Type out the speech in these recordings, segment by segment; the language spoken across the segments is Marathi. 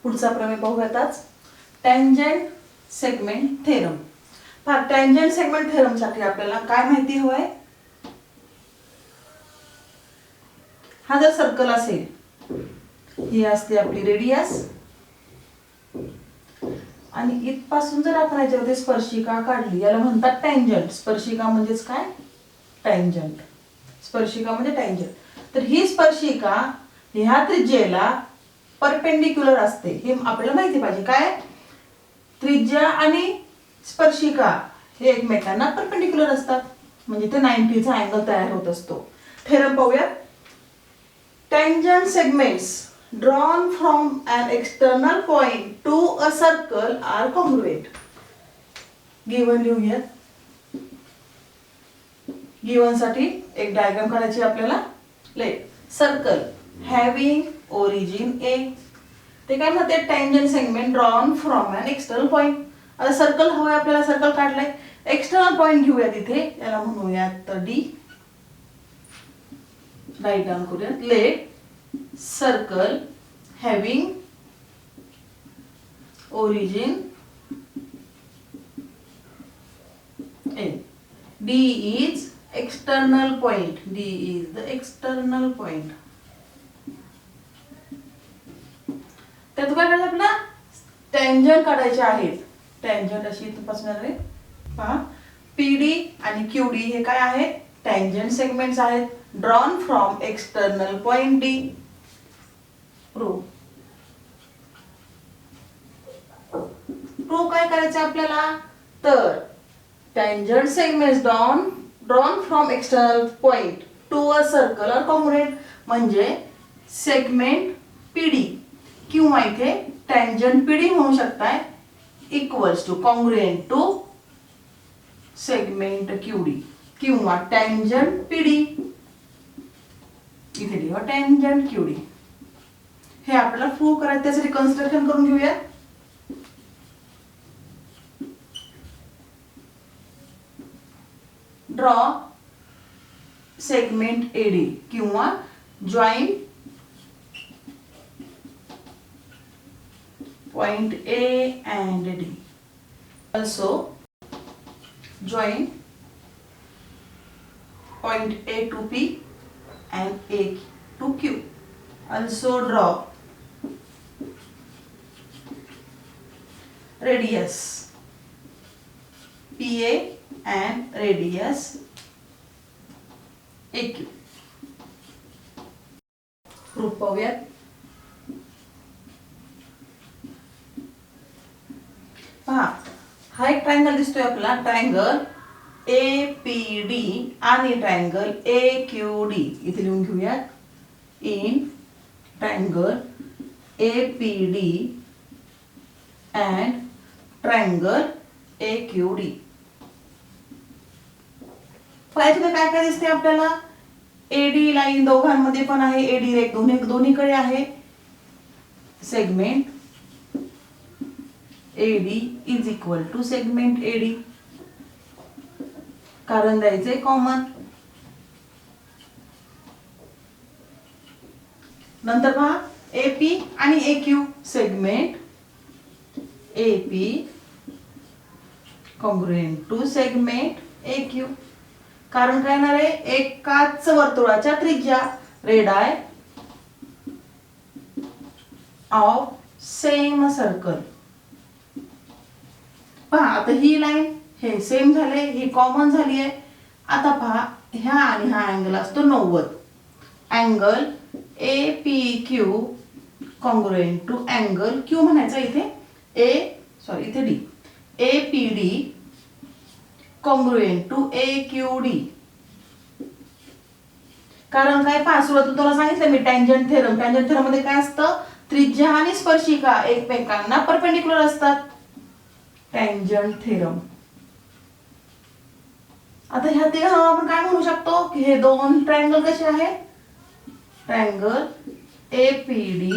पुढचा प्रमेय पाहूयातच. Tangent segment theorem. पहा, टँजंट सेगमेंट थेरम साठी आपल्याला काय माहिती हवंय? हा जर सर्कल असेल, ही असते आपली रेडियस, आणि इथपासून जर आपण याच्यामध्ये स्पर्शिका काढली, याला म्हणतात टँजंट. स्पर्शिका म्हणजेच काय? टँजंट. स्पर्शिका म्हणजे टँजंट. तर ही स्पर्शिका ह्या त्रिज्येला परपेंडिक्युलर असते, हे आपल्याला माहिती पाहिजे. काय? त्रिज्या आणि स्पर्शिका हे एकमेकांना परपेंडिक्युलर असतात, म्हणजे ते 90चा अँगल तयार होत असतो. थेरम पाहूया. Tangent segments drawn from an external point to a circle are congruent. Given लिहूया. गिवन साठी एक डायग्राम काढायची आपल्याला. Let circle having origin A. ते काय म्हणते? Tangent segment drawn from an external point. आता सर्कल हवंय आपल्याला, सर्कल काढलंय, एक्सटर्नल पॉइंट घेऊया तिथे, याला म्हणूयात डी. राईट डाउन करूयात. Let circle having origin A. D is external point. D is the external point. त्यात काय करायचं? आपल्याला टँजंट काढायचे आहेत. टँजंट अशी इथून पासून आहे. पहा, PD आणि QD हे काय आहेत? टँजंट सेगमेंट्स आहेत. Drawn from external point D. Prove काय करायचं आपल्याला? तर tangent segments drawn from external point to a circle are congruent. म्हणजे सेगमेंट पीडी किंवा इथे टँजंट पीडी म्हणू शकताय, equals to congruent to segment QD किंवा टँजंट पीडी. इथे लिहा टँजंट क्यूडी. हे आपल्याला प्रूव्ह करायचं, त्यासाठी कन्स्ट्रक्शन करून घेऊया. ड्रॉ सेगमेंट एडी किंवा join point A and D. Also join point A to P and A to Q. Also draw radius PA and radius AQ. Proof पाहूयात. पहा, हा एक ट्रायंगल दिसतोय आपला. ट्रायंगल APD आणि ट्रायंगल AQD इथे लिहून घेऊयात. In triangle APD and triangle AQD. पाहिजे काय काय दिसते आपल्याला? AD लाईन दोघांमध्ये पण आहे, AD रेख दोन्हीकडे आहे. Segment AD is equal to segment AD. कारण द्यायचंय कॉमन. नंतर पहा, AP आणि AQ. Segment AP congruent to segment AQ. कारण काय येणार आहे? एकाच वर्तुळाच्या त्रिज्या, रेडाय ऑफ सेम सर्कल. पहा, आता ही लाईन हे सेम झाले, ही कॉमन झाली आहे. आता पहा, ह्या आणि हा अँगल असतो 90. Angle APQ congruent to angle Q म्हणायचा इथे. इथे D. APD congruent to AQD. कारण काय? पहा, सुरुवातीला तुला सांगितलं मी टँजंट थेरम. टँजंट थेरम मध्ये काय असतं? त्रिज्या आणि स्पर्शिका एकमेकांना परपेंडिक्युलर असतात. Tangent theorem. आता ह्या तिघांना आपण काय म्हणू शकतो? की हे दोन ट्रायंगल कसे आहेत? Triangle APD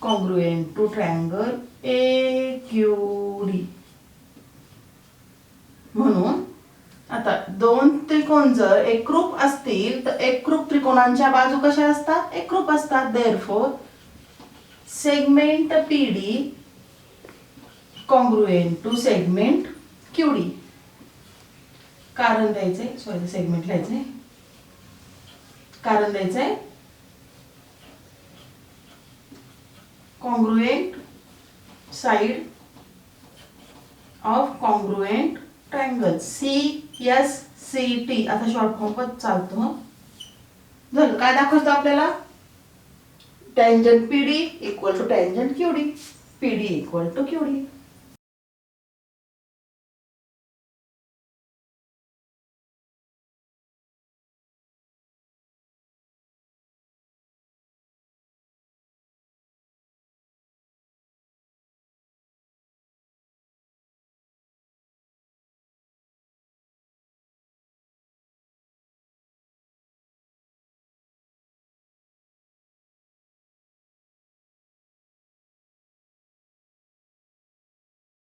congruent to triangle AQD. म्हणून आता दोन त्रिकोण जर एकरूप असतील तर एकरूप त्रिकोणांच्या बाजू कशा असतात? एकरूप असतात. Therefore segment PD congruent to segment QD. कारण द्यायचंय, सॉरी सेगमेंट लिहायचंय, कारण द्यायचंय congruent side of congruent triangle CSCT. आता शॉर्ट फॉर्म पण चालतो. झालं. काय दाखवतो आपल्याला? Tangent PD equal to tangent QD, PD equal to QD.